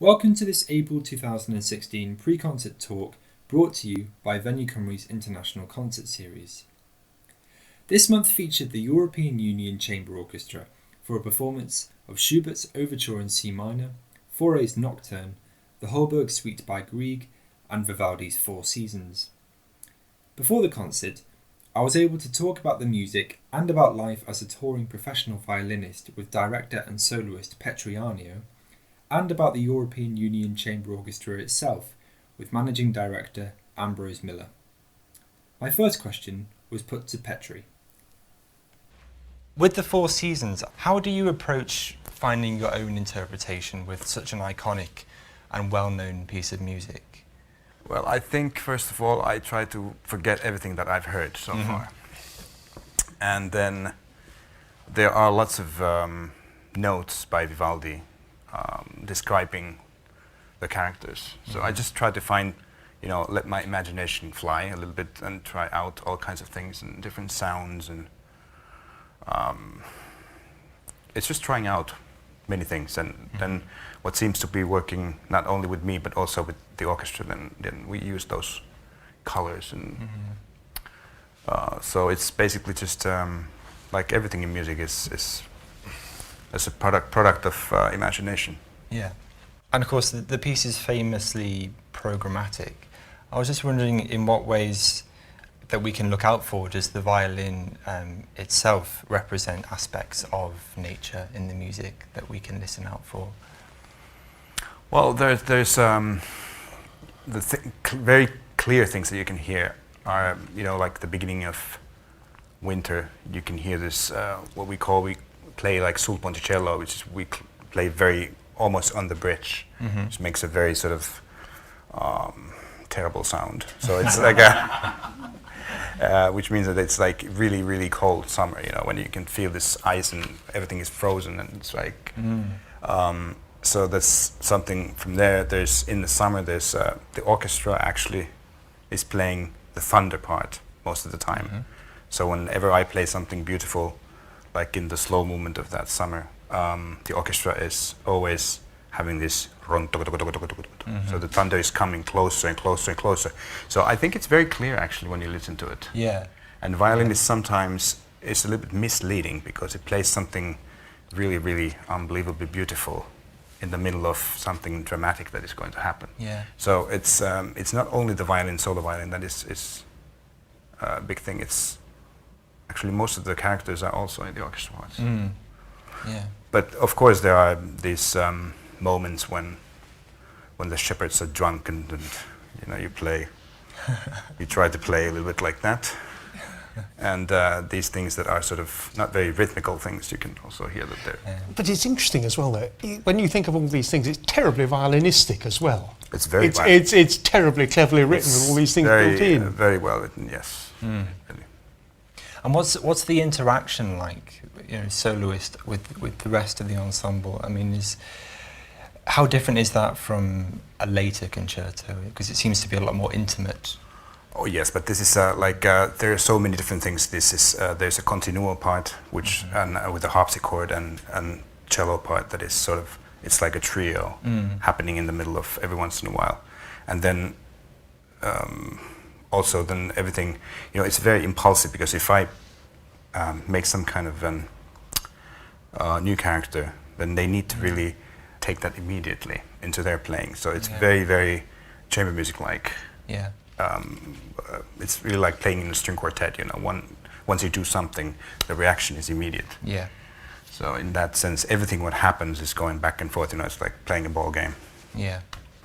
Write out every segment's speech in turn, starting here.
Welcome to this April 2016 pre-concert talk brought to you by Venue Cymru's International Concert Series. This month featured the European Union Chamber Orchestra for a performance of Schubert's Overture in C minor, Fauré's Nocturne, the Holberg Suite by Grieg, and Vivaldi's Four Seasons. Before the concert, I was able to talk about the music and about life as a touring professional violinist with director and soloist Petri Aarnio, and about the European Union Chamber Orchestra itself with managing director Ambrose Miller. My first question was put to Petri. With the Four Seasons, how do you approach finding your own interpretation with such an iconic and well-known piece of music? Well, I think, first of all, I try to forget everything that I've heard so far. And then there are lots of notes by Vivaldi describing the characters. So I just try to find, let my imagination fly a little bit and try out all kinds of things and different sounds. And it's just trying out many things. And then what seems to be working not only with me but also with the orchestra, then we use those colors. And so it's basically just like everything in music is as a product of imagination. Yeah. And of course the piece is famously programmatic. I was just wondering in what ways that we can look out for does the violin itself represent aspects of nature in the music that we can listen out for? Well, there's very clear things that you can hear are, like the beginning of winter, you can hear this, we play like sul ponticello, which is we play very almost on the bridge, which makes a very sort of terrible sound. So it's like which means that it's like really, really cold summer, when you can feel this ice and everything is frozen, and it's like, so that's something from there. There's, in the summer, there's, the orchestra actually is playing the thunder part most of the time. So whenever I play something beautiful, like in the slow movement of that summer, the orchestra is always having this so the thunder is coming closer and closer and closer. So I think it's very clear actually when you listen to it. Yeah. And violin is sometimes a little bit misleading because it plays something really, really unbelievably beautiful in the middle of something dramatic that is going to happen. Yeah. So it's not only the violin, solo violin, that is a big thing. It's actually most of the characters are also in the orchestra parts. Yeah. But of course there are these moments when the shepherds are drunk and you play, you try to play a little bit like that. And these things that are sort of not very rhythmical things, you can also hear that there. Yeah. But it's interesting as well, though. When you think of all these things, it's terribly violinistic as well. It's very it's terribly cleverly written with all these things built in. Very well written, yes. Really. And what's the interaction like, soloist with the rest of the ensemble? I mean, how different is that from a later concerto? Because it seems to be a lot more intimate. Oh yes, but this is there are so many different things. This is there's a continuo part, which with the harpsichord and cello part that is sort of, it's like a trio happening in the middle of every once in a while, and then also then everything, it's very impulsive, because if I make some kind of new character, then they need to really take that immediately into their playing. So it's very, very chamber music-like. Yeah. It's really like playing in a string quartet. Once you do something, the reaction is immediate. Yeah. So in that sense, everything what happens is going back and forth. It's like playing a ball game. Yeah.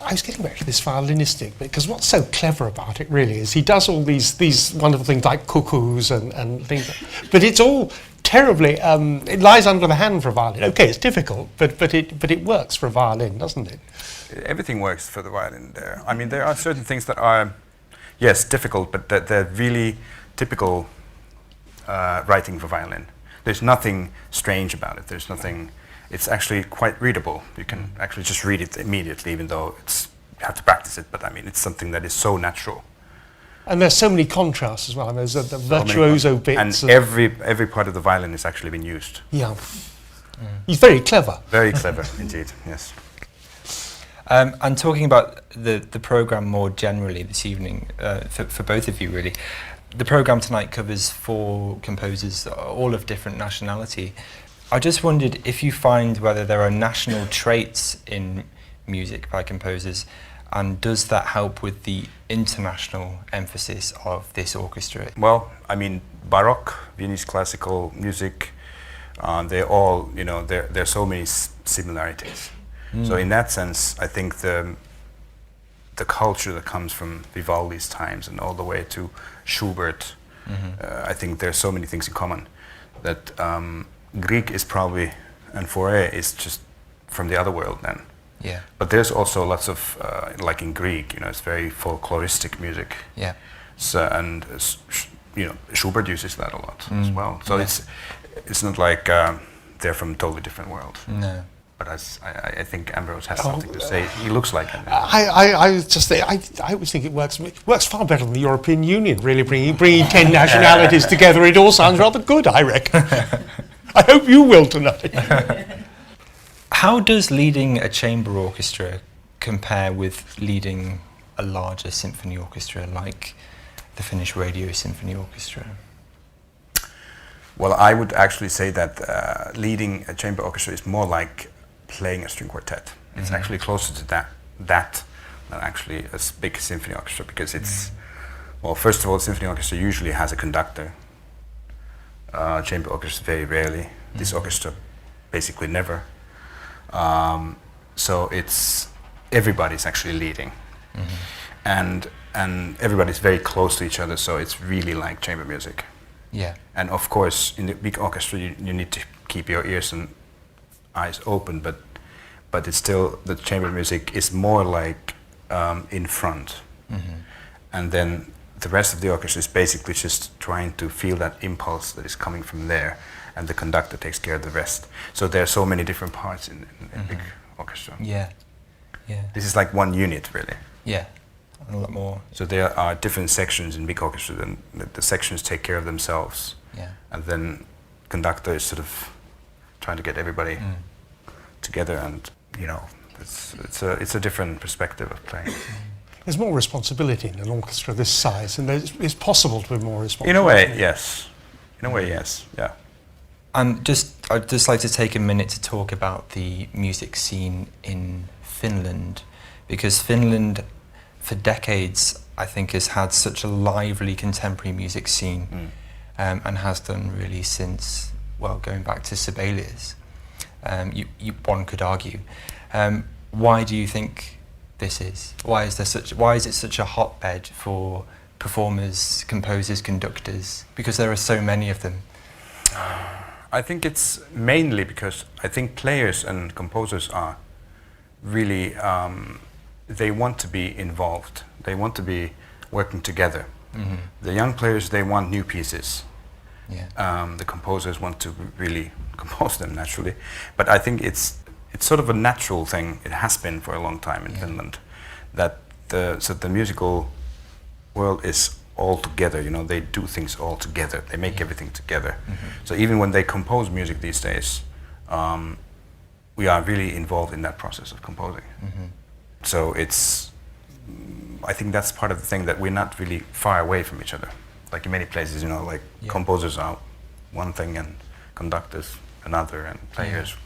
I was getting back to this violinistic bit, because what's so clever about it really is he does all these wonderful things like cuckoos and things, but it's all terribly, it lies under the hand for a violin. Okay, it's difficult, but it works for a violin, doesn't it? Everything works for the violin there. I mean, there are certain things that are, yes, difficult, but they're really typical writing for violin. There's nothing strange about it. There's nothing. It's actually quite readable. You can actually just read it immediately, even though you have to practice it. But I mean, it's something that is so natural. And there's so many contrasts as well. There's the virtuoso bits. And every part of the violin has actually been used. Yeah. He's very clever. Very clever, indeed, yes. And talking about the programme more generally this evening, for both of you really, the programme tonight covers 4 composers, all of different nationality. I just wondered if you find whether there are national traits in music by composers, and does that help with the international emphasis of this orchestra? Well, I mean, Baroque, Viennese classical music, they're all, you know, there are so many similarities. So in that sense, I think the culture that comes from Vivaldi's times and all the way to Schubert, I think there's so many things in common that Grieg is probably, and Fauré is just from the other world then. Yeah. But there's also lots of, like in Grieg, you know, it's very folkloristic music. Yeah. So, and you know, Schubert uses that a lot as well. So it's not like they're from a totally different world. No. But I think Ambrose has something to say. He looks like him. I just think I always think it works far better than the European Union. Really bringing 10 nationalities together. It all sounds rather good, I reckon. I hope you will tonight. How does leading a chamber orchestra compare with leading a larger symphony orchestra like the Finnish Radio Symphony Orchestra? Well, I would actually say that leading a chamber orchestra is more like playing a string quartet. It's actually closer to that than actually a big symphony orchestra, because it's, well, first of all, symphony orchestra usually has a conductor. Chamber orchestra very rarely. This orchestra basically never. So it's everybody's actually leading, and everybody's very close to each other. So it's really like chamber music. Yeah. And of course, in the big orchestra, you need to keep your ears and eyes open, but it's still, the chamber music is more like in front, and then the rest of the orchestra is basically just trying to feel that impulse that is coming from there, and the conductor takes care of the rest. So there are so many different parts in big orchestra. Yeah. Yeah. This is like one unit, really. Yeah. A lot more. So there are different sections in big orchestra, and the sections take care of themselves. Yeah. And then conductor is sort of trying to get everybody together, and you know, it's a different perspective of playing. There's more responsibility in an orchestra this size, and it's possible to be more responsible. In a way, yes. In a way, yes. Yeah. And I'd just like to take a minute to talk about the music scene in Finland, because Finland, for decades, I think, has had such a lively contemporary music scene, and has done really since, well, going back to Sibelius. One could argue. Why do you think this is? Why is it such a hotbed for performers, composers, conductors? Because there are so many of them. I think it's mainly because I think players and composers are really, they want to be involved. They want to be working together. The young players, they want new pieces. Yeah. The composers want to really compose them naturally. But I think it's sort of a natural thing. It has been for a long time in Finland, that the musical world is all together. You know, they do things all together. They make everything together. So even when they compose music these days, we are really involved in that process of composing. So I think that's part of the thing, that we're not really far away from each other. Like in many places, you know, like composers are one thing and conductors another and players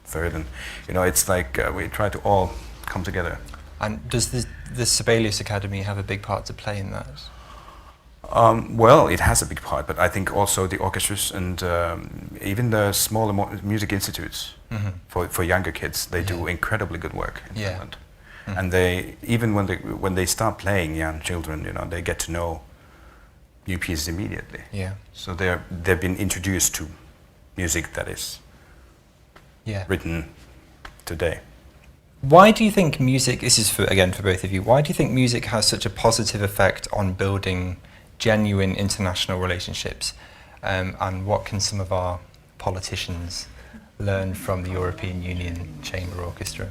third, and you know, it's like we try to all come together. And does the Sibelius Academy have a big part to play in that? Well, it has a big part, but I think also the orchestras and even the smaller music institutes for younger kids, they do incredibly good work in Finland. And they, even when they start playing, young children, you know, they get to know new pieces immediately. Yeah. So they've been introduced to music that is written today. Why do you think music, this is for both of you, why do you think music has such a positive effect on building genuine international relationships? And what can some of our politicians learn from the European Union Chamber Orchestra?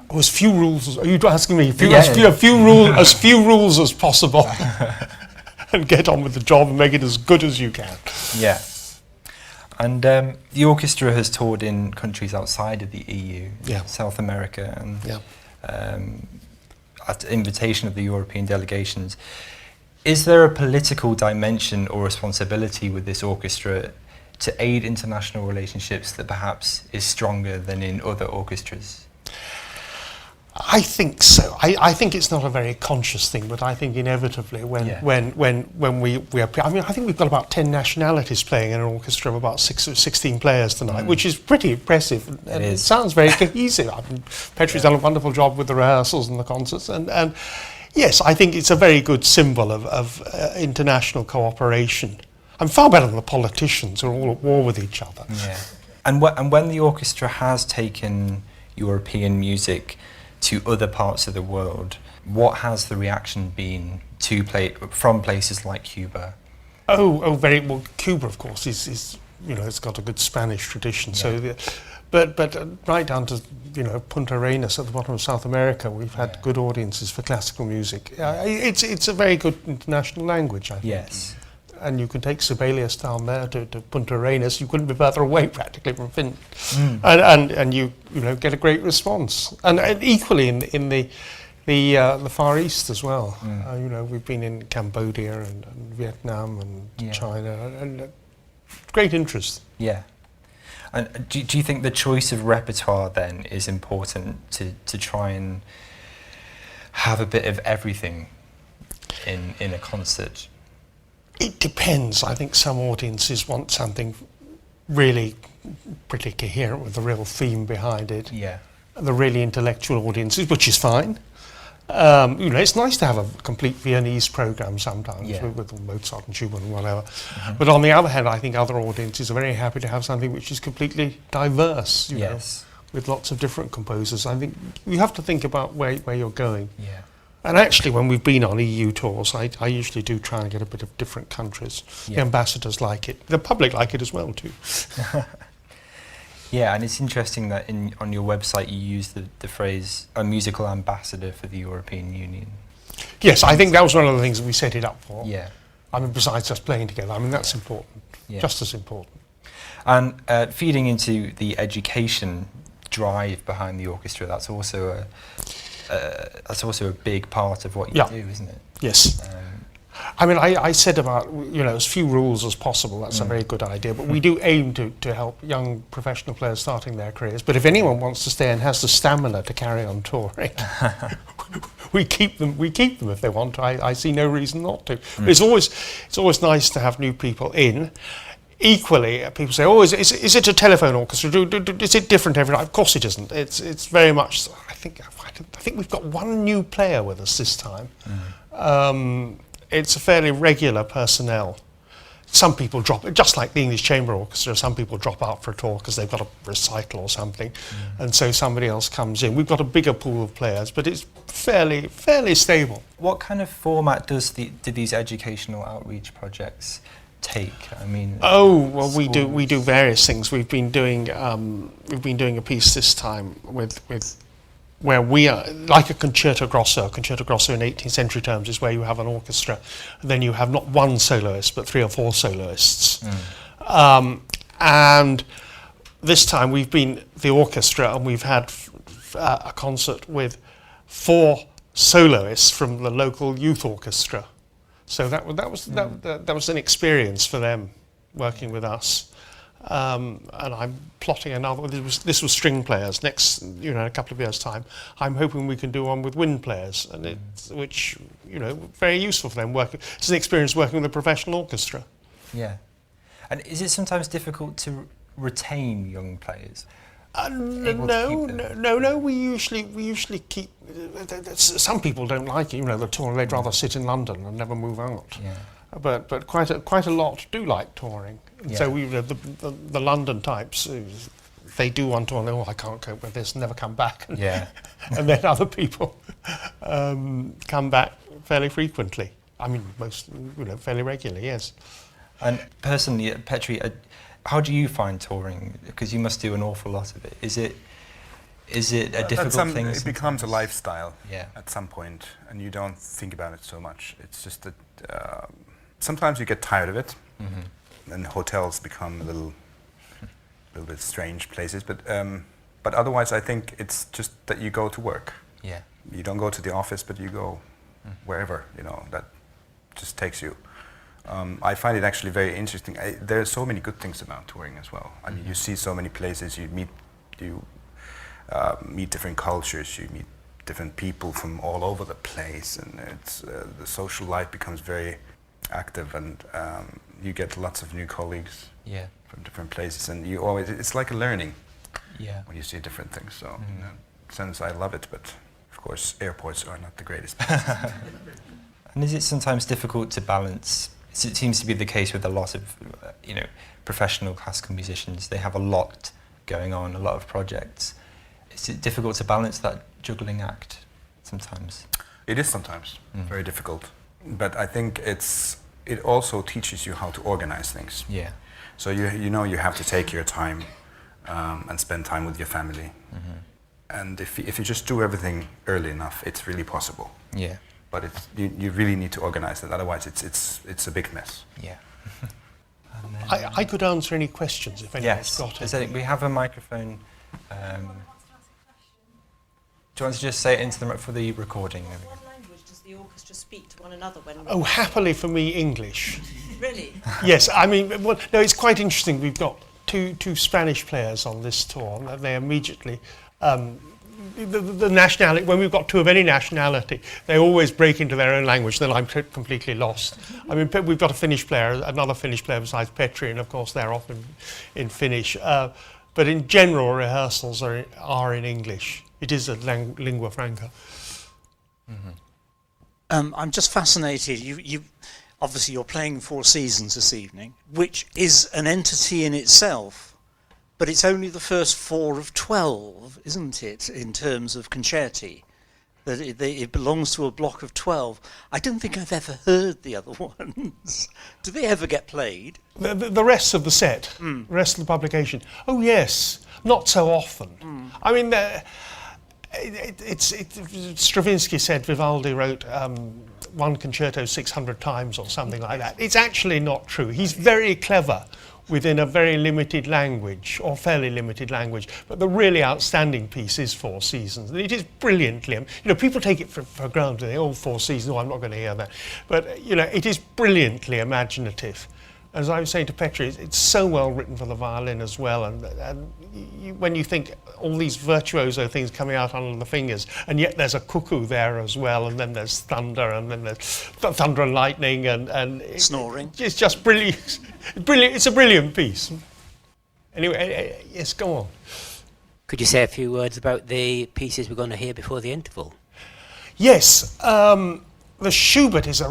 Oh, as few rules, are you asking me? As few rules as possible. And get on with the job and make it as good as you can. Yeah. And the orchestra has toured in countries outside of the EU, South America, and at the invitation of the European delegations. Is there a political dimension or responsibility with this orchestra to aid international relationships that perhaps is stronger than in other orchestras? I think so. I think it's not a very conscious thing, but I think inevitably when we appear, I mean, I think we've got about 10 nationalities playing in an orchestra of about 16 players tonight, which is pretty impressive. And it sounds very cohesive. I mean, Petri's done a wonderful job with the rehearsals and the concerts, and yes, I think it's a very good symbol of international cooperation. I'm far better than the politicians who are all at war with each other. Yeah. And when the orchestra has taken European music to other parts of the world, what has the reaction been from places like Cuba? Very well. Cuba, of course, is it's got a good Spanish tradition. Yeah. So, but right down to Punta Arenas at the bottom of South America, we've had good audiences for classical music. It's a very good international language, I think. Yes. And you can take Sibelius down there to Punta Arenas. You couldn't be further away practically from Finland, and you get a great response. And equally in the Far East as well. We've been in Cambodia and Vietnam and China, and great interest. Yeah. And do you think the choice of repertoire then is important to try and have a bit of everything in a concert? It depends. I think some audiences want something really pretty coherent with a real theme behind it. Yeah. The really intellectual audiences, which is fine. It's nice to have a complete Viennese program sometimes with Mozart and Schubert and whatever. Mm-hmm. But on the other hand, I think other audiences are very happy to have something which is completely diverse, you know, with lots of different composers. I think you have to think about where you're going. Yeah. And actually, when we've been on EU tours, I usually do try and get a bit of different countries. Yeah. The ambassadors like it. The public like it as well, too. Yeah, and it's interesting that on your website you use the phrase a musical ambassador for the European Union. Yes, I think that was one of the things that we set it up for. Yeah. I mean, besides just playing together, I mean, that's important, just as important. And feeding into the education drive behind the orchestra, that's also a big part of what you do, isn't it? Yes. I mean, I said about, as few rules as possible, that's a very good idea, but we do aim to help young professional players starting their careers. But if anyone wants to stay and has the stamina to carry on touring, we keep them if they want to. I see no reason not to. It's always nice to have new people in. Equally, people say, "Oh, is it a telephone orchestra? Is it different every night?" Of course, it isn't. It's very much. I think we've got one new player with us this time. It's a fairly regular personnel. Some people drop, just like the English Chamber Orchestra, some people drop out for a tour because they've got a recital or something, and so somebody else comes in. We've got a bigger pool of players, but it's fairly stable. What kind of format do these educational outreach projects take? I mean, we do various things. We've been doing a piece this time with where we are like a concerto grosso. Concerto grosso in 18th century terms is where you have an orchestra, and then you have not one soloist but 3 or 4 soloists. And this time we've been the orchestra, and we've had a concert with 4 soloists from the local youth orchestra. So that was an experience for them working with us. And I'm plotting another. This was string players. Next, in a couple of years' time, I'm hoping we can do one with wind players, and which very useful for them. It's an experience working with a professional orchestra. Yeah, and is it sometimes difficult to retain young players? No. We usually keep. Some people don't like it. The tour. They'd rather sit in London and never move out. Yeah. But quite a lot do like touring. Yeah. So the London types, they do want to. I can't cope with this. Never come back. Yeah. And then other people come back fairly frequently. I mean, most fairly regularly. Yes. And personally, Petri, how do you find touring? Because you must do an awful lot of it. Is it a difficult thing? It becomes a lifestyle at some point, and you don't think about it so much. It's just that sometimes you get tired of it, and hotels become a little little bit strange places, but otherwise I think it's just that you go to work. Yeah. You don't go to the office, but you go wherever, that just takes you. I find it actually very interesting. There are so many good things about touring as well. I mean, you see so many places, you meet different cultures, you meet different people from all over the place, and it's the social life becomes very active, and you get lots of new colleagues from different places, and it's like a learning when you see different things. So in a sense, I love it, but of course, airports are not the greatest places. And is it sometimes difficult to balance? It seems to be the case with a lot of, professional classical musicians. They have a lot going on, a lot of projects. Is it difficult to balance that juggling act sometimes? It is sometimes very difficult, but I think it also teaches you how to organize things. Yeah. So you have to take your time and spend time with your family. And if you just do everything early enough, it's really possible. Yeah. But you really need to organize it, otherwise it's a big mess. Yeah. I could answer any questions if anyone's got it. So we have a microphone. Do you want to just say it into for the recording? What language does the orchestra speak to one another when? Oh, happily for me, English. Really? Yes, I mean, well, no, it's quite interesting. We've got two Spanish players on this tour, and they immediately, the nationality, when we've got two of any nationality, they always break into their own language, then I'm completely lost. I mean, we've got another Finnish player besides Petri, and of course they're off in Finnish. But in general, rehearsals are in English. It is a lingua franca. I'm just fascinated. You obviously you're playing Four Seasons this evening, which is an entity in itself, but it's only the first 4 of 12, isn't it, in terms of concerti? That it belongs to a block of 12. I don't think I've ever heard the other ones. Do they ever get played? The rest of the set, the rest of the publication. Oh yes, not so often. I mean, Stravinsky said Vivaldi wrote one concerto 600 times or something like that. It's actually not true. He's very clever within a very limited language, or fairly limited language, but the really outstanding piece is Four Seasons. It is brilliantly, people take it for granted, they Four Seasons, I'm not going to hear that. But, it is brilliantly imaginative. As I was saying to Petri, it's so well written for the violin as well, and when you think all these virtuoso things coming out under the fingers, and yet there's a cuckoo there as well, and then there's thunder, and then there's thunder and lightning, and snoring. It's just brilliant. It's a brilliant piece. Anyway, yes, go on. Could you say a few words about the pieces we're going to hear before the interval? Yes, the Schubert is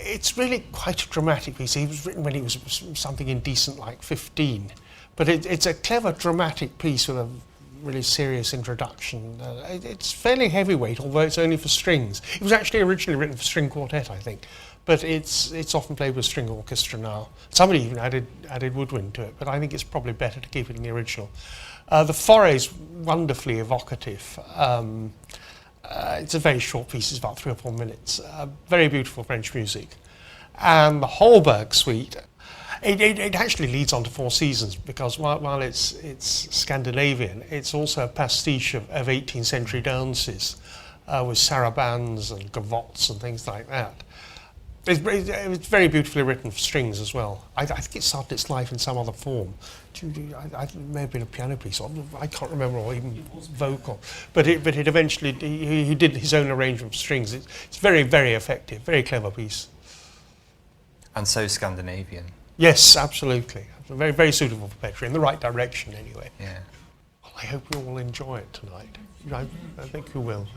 it's really quite a dramatic piece. It was written when he was something indecent like 15, but it's a clever dramatic piece with a really serious introduction. It's fairly heavyweight, although it's only for strings. It was actually originally written for string quartet, I think, but it's often played with string orchestra now. Somebody even added woodwind to it, but I think it's probably better to keep it in the original. The Fauré is wonderfully evocative. It's a very short piece, it's about 3 or 4 minutes. Very beautiful French music. And the Holberg suite, it actually leads on to Four Seasons, because while it's Scandinavian, it's also a pastiche of 18th century dances with sarabands and gavottes and things like that. It's very beautifully written for strings as well. I think it started its life in some other form. It may have been a piano piece, I can't remember, or even vocal. But it eventually, he did his own arrangement for strings. It's very, very effective, very clever piece. And so Scandinavian. Yes, absolutely. Very, very suitable for Petri, in the right direction anyway. Yeah. Well, I hope you all enjoy it tonight. I think you will.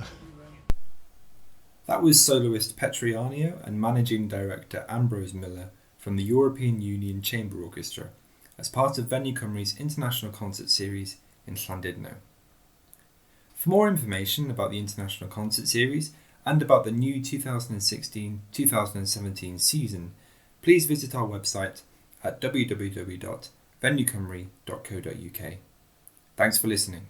That was soloist Petri Aarnio and managing director Ambrose Miller from the European Union Chamber Orchestra as part of Venue Cymru's International Concert Series in Llandudno. For more information about the International Concert Series and about the new 2016-2017 season, please visit our website at www.venuecymru.co.uk. Thanks for listening.